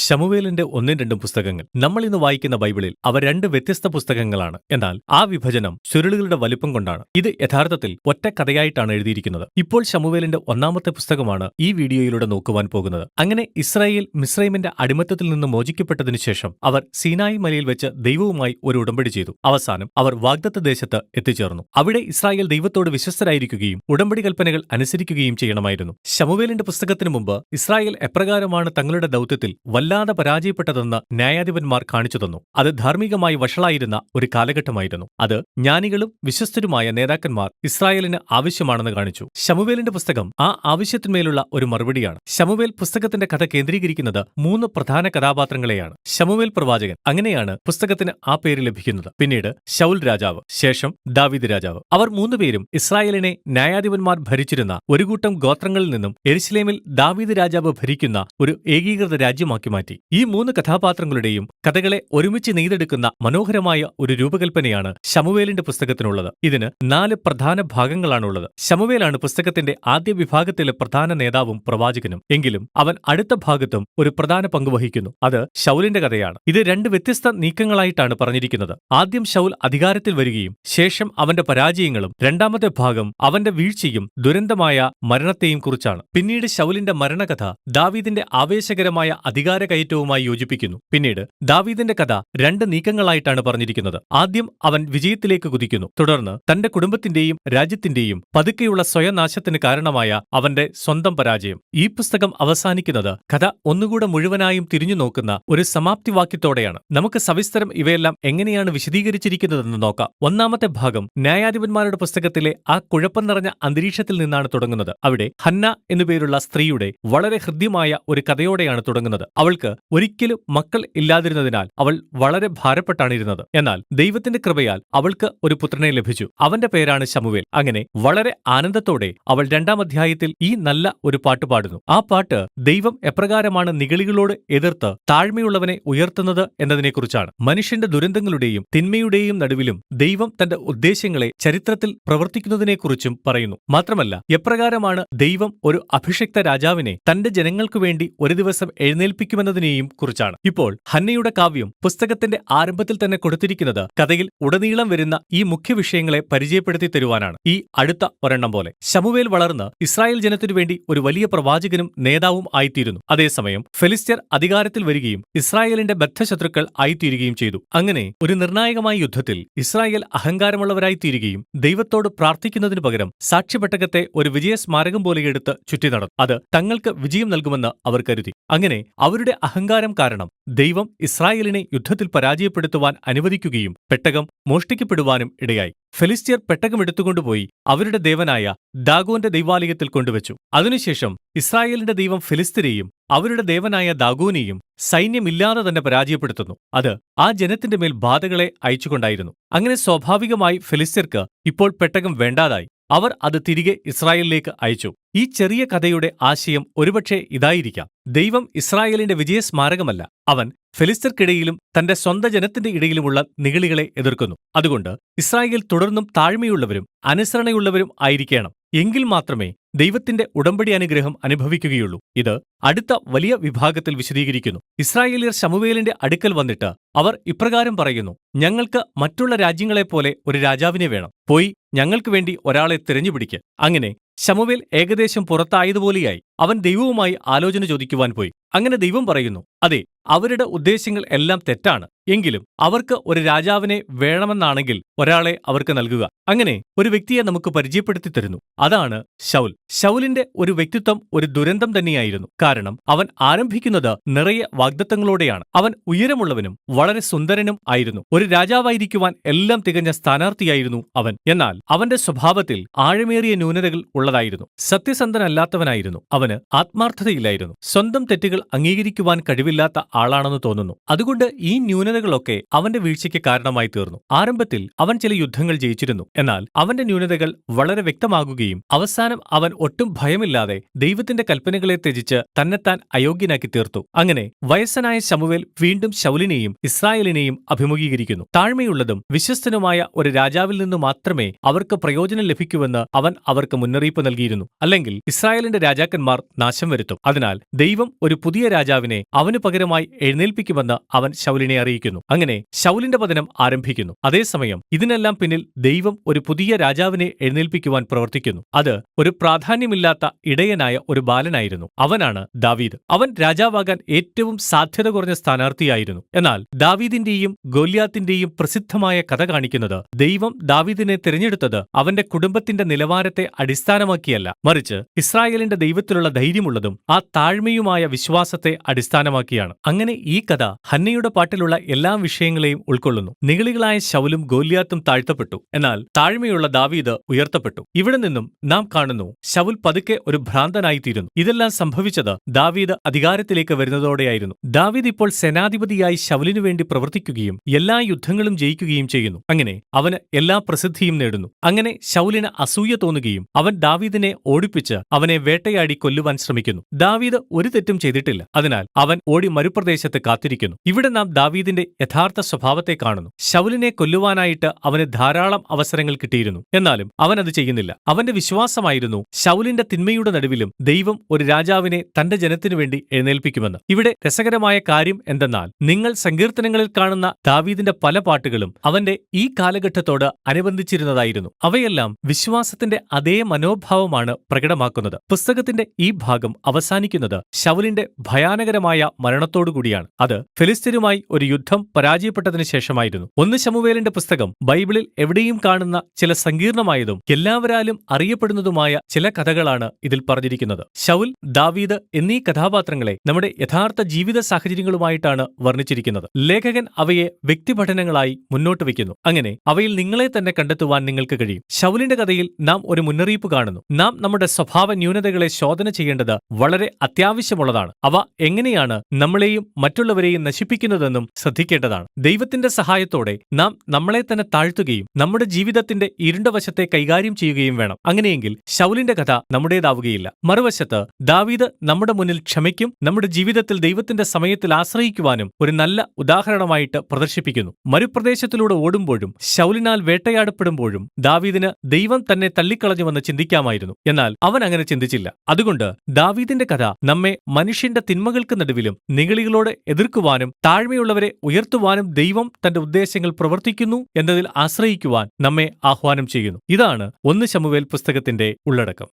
ശമൂവേലിന്റെ ഒന്നും രണ്ടും പുസ്തകങ്ങൾ. നമ്മൾ ഇന്ന് വായിക്കുന്ന ബൈബിളിൽ അവ രണ്ട് വ്യത്യസ്ത പുസ്തകങ്ങളാണ്. എന്നാൽ ആ വിഭജനം ചുരുളുകളുടെ വലിപ്പം കൊണ്ടാണ്. ഇത് യഥാർത്ഥത്തിൽ ഒറ്റ കഥയായിട്ടാണ് എഴുതിയിരിക്കുന്നത്. ഇപ്പോൾ ശമൂവേലിന്റെ ഒന്നാമത്തെ പുസ്തകമാണ് ഈ വീഡിയോയിലൂടെ നോക്കുവാൻ പോകുന്നത്. അങ്ങനെ ഇസ്രായേൽ മിസ്രൈമിന്റെ അടിമത്തത്തിൽ നിന്ന് മോചിക്കപ്പെട്ടതിനു ശേഷം അവർ സീനായി മലയിൽ വെച്ച് ദൈവവുമായി ഒരു ഉടമ്പടി ചെയ്തു. അവസാനം അവർ വാഗ്ദത്ത ദേശത്ത് എത്തിച്ചേർന്നു. അവിടെ ഇസ്രായേൽ ദൈവത്തോട് വിശ്വസ്തരായിരിക്കുകയും ഉടമ്പടി കൽപ്പനകൾ അനുസരിക്കുകയും ചെയ്യണമായിരുന്നു. ശമൂവേലിന്റെ പുസ്തകത്തിനു മുമ്പ് ഇസ്രായേൽ എപ്രകാരമാണ് തങ്ങളുടെ ദൗത്യത്തിൽ വല്ലാതെ പരാജയപ്പെട്ടതെന്ന് ന്യായാധിപന്മാർ കാണിച്ചു തന്നു. അത് ധാർമ്മികമായി വഷളായിരുന്ന ഒരു കാലഘട്ടമായിരുന്നു. അത് ജ്ഞാനികളും വിശ്വസ്തരുമായ നേതാക്കന്മാർ ഇസ്രായേലിന് ആവശ്യമാണെന്ന് കാണിച്ചു. ശമൂവേലിന്റെ പുസ്തകം ആ ആവശ്യത്തിന്മേലുള്ള ഒരു മറുപടിയാണ്. ശമൂവേൽ പുസ്തകത്തിന്റെ കഥ കേന്ദ്രീകരിക്കുന്നത് 3 പ്രധാന കഥാപാത്രങ്ങളെയാണ്. ശമൂവേൽ പ്രവാചകൻ, അങ്ങനെയാണ് പുസ്തകത്തിന് ആ പേര് ലഭിക്കുന്നത്. പിന്നീട് ശൗൽ രാജാവ്, ശേഷം ദാവീദ് രാജാവ്. അവർ 3 പേരും ഇസ്രായേലിനെ ന്യായാധിപന്മാർ ഭരിച്ചിരുന്ന ഒരു കൂട്ടം ഗോത്രങ്ങളിൽ നിന്നും യെരുശലേമിൽ ദാവീദ് രാജാവ് ഭരിക്കുന്ന ഒരു ഏകീകൃത രാജ്യമാക്കി മാറ്റി. ഈ 3 കഥാപാത്രങ്ങളുടെയും കഥകളെ ഒരുമിച്ച് നെയ്തെടുക്കുന്ന മനോഹരമായ ഒരു രൂപകൽപ്പനയാണ് ശമൂവേലിന്റെ പുസ്തകത്തിനുള്ളത്. ഇതിന് 4 പ്രധാന ഭാഗങ്ങളാണുള്ളത്. ശമൂവേലാണ് പുസ്തകത്തിന്റെ ആദ്യ വിഭാഗത്തിലെ പ്രധാന നേതാവും പ്രവാചകനും. എങ്കിലും അവൻ അടുത്ത ഭാഗത്തും ഒരു പ്രധാന പങ്ക് വഹിക്കുന്നു. അത് ശൗലിന്റെ കഥയാണ്. ഇത് 2 വ്യത്യസ്ത നീക്കങ്ങളായിട്ടാണ് പറഞ്ഞിരിക്കുന്നത്. ആദ്യം ശൗൽ അധികാരത്തിൽ വരികയും ശേഷം അവന്റെ പരാജയങ്ങളും, രണ്ടാമത്തെ ഭാഗം അവന്റെ വീഴ്ചയും ദുരന്തമായ മരണത്തെയും കുറിച്ചാണ്. പിന്നീട് ശൗലിന്റെ മരണകഥ ദാവീദിന്റെ ആവേശകരമായ അധികാരകയറ്റവുമായി യോജിപ്പിക്കുന്നു. പിന്നീട് ദാവീദിന്റെ കഥ 2 നീക്കങ്ങളായിട്ടാണ് പറഞ്ഞിരിക്കുന്നത്. ആദ്യം അവൻ വിജയത്തിലേക്ക് കുതിക്കുന്നു. തുടർന്ന് തന്റെ കുടുംബത്തിന്റെയും രാജ്യത്തിന്റെയും പതുക്കെയുള്ള സ്വയനാശത്തിന് കാരണമായ അവന്റെ സ്വന്തം പരാജയം. ഈ പുസ്തകം അവസാനിക്കുന്നത് കഥ ഒന്നുകൂടെ മുഴുവനായും തിരിഞ്ഞു നോക്കുന്ന ഒരു സമാപ്തിവാക്യത്തോടെയാണ്. നമുക്ക് സവിസ്തരം ഇവയെല്ലാം എങ്ങനെയാണ് വിശദീകരിച്ചിരിക്കുന്നതെന്ന് നോക്കാം. ഒന്നാമത്തെ ഭാഗം ന്യായാധിപന്മാരുടെ പുസ്തകത്തിലെ ആ കുഴപ്പം നിറഞ്ഞ അന്തരീക്ഷത്തിൽ നിന്നാണ് തുടങ്ങുന്നത്. അവിടെ ഹന്ന എന്നുപേരുള്ള സ്ത്രീയുടെ വളരെ ഹൃദ്യമായ ഒരു കഥയോടെയാണ് തുടങ്ങുന്നത്. അവൾക്ക് ഒരിക്കലും മക്കൾ ഇല്ലാതിരുന്നതിനാൽ അവൾ വളരെ ഭാരപ്പെട്ടാണിരുന്നത്. എന്നാൽ ദൈവത്തിന്റെ കൃപയാൽ അവൾക്ക് ഒരു പുത്രനെ ലഭിച്ചു. അവന്റെ പേരാണ് ശമൂവേൽ. അങ്ങനെ വളരെ ആനന്ദത്തോടെ അവൾ 2-ാം അധ്യായത്തിൽ ഈ നല്ല ഒരു പാട്ട് പാടുന്നു. ആ പാട്ട് ദൈവം എപ്രകാരമാണ് നിഗളികളോട് എതിർത്ത് താഴ്മയുള്ളവനെ ഉയർത്തുന്നത് എന്നതിനെക്കുറിച്ചാണ്. മനുഷ്യന്റെ ദുരന്തങ്ങളുടെയും തിന്മയുടെയും നടുവിലും ദൈവം തന്റെ ഉദ്ദേശ്യങ്ങളെ ചരിത്രത്തിൽ പ്രവർത്തിക്കുന്നതിനെക്കുറിച്ചും പറയുന്നു. മാത്രമല്ല, എപ്രകാരമാണ് ദൈവം ഒരു അഭിഷിക്ത രാജാവിനെ തന്റെ ജനങ്ങൾക്കു വേണ്ടി ഒരു ദിവസം എഴുന്നേൽപ്പിക്കുമെന്നതിനെയും കുറിച്ചാണ്. ഇപ്പോൾ ഹന്നയുടെ കാവ്യം പുസ്തകത്തിന്റെ ആരംഭത്തിൽ തന്നെ കൊടുത്തിരിക്കുന്നത് കഥയിൽ ഉടനീളം വരുന്ന ഈ മുഖ്യ വിഷയങ്ങളെ പരിചയപ്പെടുത്തി തരുവാനാണ്. ഈ അടുത്ത ഒരെണ്ണം പോലെ ശമൂവേൽ വളർന്ന് ഇസ്രായേൽ ജനത്തിനു വേണ്ടി ഒരു വലിയ പ്രവാചകനും നേതാവും ആയിത്തീരുന്നു. അതേസമയം ഫെലിസ്ത്യർ അധികാരത്തിൽ വരികയും ഇസ്രായേലിന്റെ ബദ്ധശത്രുക്കൾ ആയിത്തീരുകയും ചെയ്തു. അങ്ങനെ ഒരു നിർണായകമായ യുദ്ധത്തിൽ ഇസ്രായേൽ അഹങ്കാരമുള്ളവരായിത്തീരുകയും ദൈവത്തോട് പ്രാർത്ഥിക്കുന്നതിനു പകരം സാക്ഷ്യപെട്ടകത്തെ ഒരു വിജയസ്മാരകം പോലെ എടുത്ത് ചുറ്റി നടന്നു. അത് തങ്ങൾക്ക് വിജയം നൽകുമെന്ന് അവർ കരുതി. അങ്ങനെ അവരുടെ അഹങ്കാരം കാരണം ദൈവം ഇസ്രായേലിനെ യുദ്ധത്തിൽ പരാജയപ്പെടുത്തുവാൻ അനുവദിക്കുകയും പെട്ടകം മോഷ്ടിക്കപ്പെടുവാനും ഇടയായി. ഫെലിസ്ത്യർ പെട്ടകം എടുത്തുകൊണ്ടുപോയി അവരുടെ ദേവനായ ദാഗോന്റെ ദൈവാലയത്തിൽ കൊണ്ടുവച്ചു. അതിനുശേഷം ഇസ്രായേലിന്റെ ദൈവം ഫെലിസ്ത്യരെയും അവരുടെ ദേവനായ ദാഗോനെയും സൈന്യമില്ലാതെ തന്നെ പരാജയപ്പെടുത്തുന്നു. അത് ആ ജനത്തിന്റെ മേൽ ബാധകളെ അയച്ചുകൊണ്ടായിരുന്നു. അങ്ങനെ സ്വാഭാവികമായി ഫെലിസ്ത്യർക്ക് ഇപ്പോൾ പെട്ടകം വേണ്ടാതായി. അവർ അത് തിരികെ ഇസ്രായേലിലേക്ക് അയച്ചു. ഈ ചെറിയ കഥയുടെ ആശയം ഒരുപക്ഷെ ഇതായിരിക്കാം: ദൈവം ഇസ്രായേലിന്റെ വിജയസ്മാരകമല്ല, അവൻ ഫെലിസ്ത്യർക്കിടയിലും തന്റെ സ്വന്തം ജനത്തിന്റെ ഇടയിലുമുള്ള നിഗളികളെ എതിർക്കുന്നു. അതുകൊണ്ട് ഇസ്രായേൽ തുടർന്നും താഴ്മയുള്ളവരും അനുസരണയുള്ളവരും ആയിരിക്കണം. എങ്കിൽ മാത്രമേ ദൈവത്തിന്റെ ഉടമ്പടി അനുഗ്രഹം അനുഭവിക്കുകയുള്ളൂ. ഇത് അടുത്ത വലിയ വിഭാഗത്തിൽ വിശദീകരിക്കുന്നു. ഇസ്രായേലിയർ ശമൂവേലിന്റെ അടുക്കൽ വന്നിട്ട് അവർ ഇപ്രകാരം പറയുന്നു: ഞങ്ങൾക്ക് മറ്റുള്ള രാജ്യങ്ങളെപ്പോലെ ഒരു രാജാവിനെ വേണം. പോയി ഞങ്ങൾക്ക് വേണ്ടി ഒരാളെ തിരഞ്ഞുപിടിക്ക്. അങ്ങനെ ശമൂവേൽ ഏകദേശം പുറത്തായതുപോലെയായി. അവൻ ദൈവവുമായി ആലോചന ചോദിക്കുവാൻ പോയി. അങ്ങനെ ദൈവം പറയുന്നു: അതെ, അവരുടെ ഉദ്ദേശ്യങ്ങൾ എല്ലാം തെറ്റാണ്. എങ്കിലും അവർക്ക് ഒരു രാജാവിനെ വേണമെന്നാണെങ്കിൽ ഒരാളെ അവർക്ക് നൽകുക. അങ്ങനെ ഒരു വ്യക്തിയെ നമുക്ക് പരിചയപ്പെടുത്തി തരുന്നു. അതാണ് ശൗൽ. ശൗലിന്റെ ഒരു വ്യക്തിത്വം ഒരു ദുരന്തം തന്നെയായിരുന്നു. കാരണം അവൻ ആരംഭിക്കുന്നത് നിറയെ വാഗ്ദത്തങ്ങളോടെയാണ്. അവൻ ഉയരമുള്ളവനും വളരെ സുന്ദരനും ആയിരുന്നു. ഒരു രാജാവായിരിക്കുവാൻ എല്ലാം തികഞ്ഞ സ്ഥാനാർത്ഥിയായിരുന്നു അവൻ. എന്നാൽ അവന്റെ സ്വഭാവത്തിൽ ആഴമേറിയ ന്യൂനതകൾ ഉള്ളതായിരുന്നു. സത്യസന്ധനല്ലാത്തവനായിരുന്നു. അവന് ആത്മാർത്ഥതയില്ലായിരുന്നു. സ്വന്തം തെറ്റുകൾ അംഗീകരിക്കുവാൻ കഴിവില്ലാത്ത ആളാണെന്ന് തോന്നുന്നു. അതുകൊണ്ട് ഈ ന്യൂനതകളൊക്കെ അവന്റെ വീഴ്ചയ്ക്ക് കാരണമായി തീർന്നു. ആരംഭത്തിൽ അവൻ ചില യുദ്ധങ്ങൾ ജയിച്ചിരുന്നു. എന്നാൽ അവന്റെ ന്യൂനതകൾ വളരെ വ്യക്തമാകുകയും അവസാനം അവൻ ഒട്ടും ഭയമില്ലാതെ ദൈവത്തിന്റെ കൽപ്പനകളെ ത്യജിച്ച് തന്നെത്താൻ അയോഗ്യനാക്കി തീർത്തു. അങ്ങനെ വയസ്സനായ ശമൂവേൽ വീണ്ടും ശൗലിനെയും ഇസ്രായേലിനെയും അഭിമുഖീകരിക്കുന്നു. താഴ്മയുള്ളതും വിശ്വസ്തനുമായ ഒരു രാജാവിൽ നിന്നു മാത്രമേ അവർക്ക് പ്രയോജനം ലഭിക്കൂവെന്ന് അവൻ അവർക്ക് മുന്നറിയിപ്പ് നൽകിയിരുന്നു. അല്ലെങ്കിൽ ഇസ്രായേലിന്റെ രാജാക്കന്മാർ നാശം വരുത്തും. അതിനാൽ ദൈവം ഒരു പുതിയ പുതിയ രാജാവിനെ അവനു പകരമായി എഴുന്നേൽപ്പിക്കുമെന്ന് അവൻ ശൗലിനെ അറിയിക്കുന്നു. അങ്ങനെ ശൗലിന്റെ പതനം ആരംഭിക്കുന്നു. അതേസമയം ഇതിനെല്ലാം പിന്നിൽ ദൈവം ഒരു പുതിയ രാജാവിനെ എഴുന്നേൽപ്പിക്കുവാൻ പ്രവർത്തിക്കുന്നു. അത് ഒരു പ്രാധാന്യമില്ലാത്ത ഇടയനായ ഒരു ബാലനായിരുന്നു. അവനാണ് ദാവീദ്. അവൻ രാജാവാകാൻ ഏറ്റവും സാധ്യത കുറഞ്ഞ സ്ഥാനാർത്ഥിയായിരുന്നു. എന്നാൽ ദാവീദിന്റെയും ഗോല്യാത്തിന്റെയും പ്രസിദ്ധമായ കഥ കാണിക്കുന്നത് ദൈവം ദാവീദിനെ തിരഞ്ഞെടുത്തത് അവന്റെ കുടുംബത്തിന്റെ നിലവാരത്തെ അടിസ്ഥാനമാക്കിയല്ല, മറിച്ച് ഇസ്രായേലിന്റെ ദൈവത്തിലുള്ള ധൈര്യമുള്ളതും ആ താഴ്മയുമായ വിശ്വാസത്തെ അടിസ്ഥാനമാക്കിയാണ്. അങ്ങനെ ഈ കഥ ഹന്നയുടെ പാട്ടിലുള്ള എല്ലാ വിഷയങ്ങളെയും ഉൾക്കൊള്ളുന്നു. നിഗളികളായ ശൗലും ഗോല്യാത്തും താഴ്ത്തപ്പെട്ടു, എന്നാൽ താഴ്മയുള്ള ദാവീദ് ഉയർത്തപ്പെട്ടു. ഇവിടെ നിന്നും നാം കാണുന്നു ശൗൽ പതുക്കെ ഒരു ഭ്രാന്തനായിത്തീരുന്നു. ഇതെല്ലാം സംഭവിച്ചത് ദാവീദ് അധികാരത്തിലേക്ക് വരുന്നതോടെയായിരുന്നു. ദാവീദ് ഇപ്പോൾ സേനാധിപതിയായി ശൗലിനു വേണ്ടി പ്രവർത്തിക്കുകയും എല്ലാ യുദ്ധങ്ങളും ജയിക്കുകയും ചെയ്യുന്നു. അങ്ങനെ അവന് എല്ലാ പ്രസിദ്ധിയും നേടുന്നു. അങ്ങനെ ശൗലിന് അസൂയ തോന്നുകയും അവൻ ദാവീദിനെ ഓടിപ്പിച്ച് അവനെ വേട്ടയാടി കൊല്ലുവാൻ ശ്രമിക്കുന്നു. ദാവീദ് ഒരു തെറ്റും ചെയ്തിട്ടില്ല. അതിനാൽ അവൻ ഓടി മരുപ്രദേശത്ത് കാത്തിരിക്കുന്നു. ഇവിടെ നാം ദാവീദിന്റെ യഥാർത്ഥ സ്വഭാവത്തെ കാണുന്നു. ശൗലിനെ കൊല്ലുവാനായിട്ട് അവന് ധാരാളം അവസരങ്ങൾ കിട്ടിയിരുന്നു. എന്നാലും അവൻ അത് ചെയ്യുന്നില്ല. അവന്റെ വിശ്വാസമായിരുന്നു ശൗലിന്റെ തിന്മയുടെ നടുവിലും ദൈവം ഒരു രാജാവിനെ തന്റെ ജനത്തിനു വേണ്ടി എഴുന്നേൽപ്പിക്കുമെന്ന്. ഇവിടെ രസകരമായ കാര്യം എന്തെന്നാൽ നിങ്ങൾ സങ്കീർത്തനങ്ങളിൽ കാണുന്ന ദാവീദിന്റെ പല പാട്ടുകളും അവന്റെ ഈ കാലഘട്ടത്തോട് അനുബന്ധിച്ചിരുന്നതായിരുന്നു. അവയെല്ലാം വിശ്വാസത്തിന്റെ അതേ മനോഭാവമാണ് പ്രകടമാക്കുന്നത്. പുസ്തകത്തിന്റെ ഈ ഭാഗം അവസാനിക്കുന്നത് ശൗലിന്റെ ഭയാനകരമായ മരണത്തോടുകൂടിയാണ്. അത് ഫെലിസ്ത്യരുമായി ഒരു യുദ്ധം പരാജയപ്പെട്ടതിനു ശേഷമായിരുന്നു. 1 ശമൂവേലിന്റെ പുസ്തകം ബൈബിളിൽ എവിടെയും കാണുന്ന ചില സങ്കീർണമായതും എല്ലാവരാലും അറിയപ്പെടുന്നതുമായ ചില കഥകളാണ് ഇതിൽ പറഞ്ഞിരിക്കുന്നത്. ശൗൽ, ദാവീദ് എന്നീ കഥാപാത്രങ്ങളെ നമ്മുടെ യഥാർത്ഥ ജീവിത സാഹചര്യങ്ങളുമായിട്ടാണ് വർണ്ണിച്ചിരിക്കുന്നത്. ലേഖകൻ അവയെ വ്യക്തിപഠനങ്ങളായി മുന്നോട്ട് വയ്ക്കുന്നു. അങ്ങനെ അവയിൽ നിങ്ങളെ തന്നെ കണ്ടെത്തുവാൻ നിങ്ങൾക്ക് കഴിയും. ശൗലിന്റെ കഥയിൽ നാം ഒരു മുന്നറിയിപ്പ് കാണുന്നു. നാം നമ്മുടെ സ്വഭാവ ന്യൂനതകളെ ശോധന ചെയ്യേണ്ടത് വളരെ അത്യാവശ്യമുള്ളതാണ്. അവ എങ്ങനെയാണ് നമ്മളെയും മറ്റുള്ളവരെയും നശിപ്പിക്കുന്നതെന്നും ശ്രദ്ധിക്കേണ്ടതാണ്. ദൈവത്തിന്റെ സഹായത്തോടെ നാം നമ്മളെ തന്നെ താഴ്ത്തുകയും നമ്മുടെ ജീവിതത്തിന്റെ ഇരുണ്ട വശത്തെ കൈകാര്യം ചെയ്യുകയും വേണം. അങ്ങനെയെങ്കിൽ ശൗലിന്റെ കഥ നമ്മുടേതാവുകയില്ല. മറുവശത്ത് ദാവീദ് നമ്മുടെ മുന്നിൽ ക്ഷമയ്ക്കും നമ്മുടെ ജീവിതത്തിൽ ദൈവത്തിന്റെ സമയത്തിൽ ആശ്രയിക്കുവാനും ഒരു നല്ല ഉദാഹരണമായിട്ട് പ്രദർശിപ്പിക്കുന്നു. മരുപ്രദേശത്തിലൂടെ ഓടുമ്പോഴും ശൗലിനാൽ വേട്ടയാടപ്പെടുമ്പോഴും ദാവീദിന് ദൈവം തന്നെ തള്ളിക്കളഞ്ഞുവെന്ന് ചിന്തിക്കാമായിരുന്നു. എന്നാൽ അവൻ അങ്ങനെ ചിന്തിച്ചില്ല. അതുകൊണ്ട് ദാവീദിന്റെ കഥ നമ്മെ മനുഷ്യന്റെ തിന്മകൾക്ക് നടുവിലും നിഗളികളോട് എതിർക്കുവാനും താഴ്മയുള്ളവരെ ഉയർത്തുവാനും ദൈവം തന്റെ ഉദ്ദേശങ്ങൾ പ്രവർത്തിക്കുന്നു എന്നതിൽ ആശ്രയിക്കുവാൻ നമ്മെ ആഹ്വാനം ചെയ്യുന്നു. ഇതാണ് 1 ശമൂവേൽ പുസ്തകത്തിന്റെ ഉള്ളടക്കം.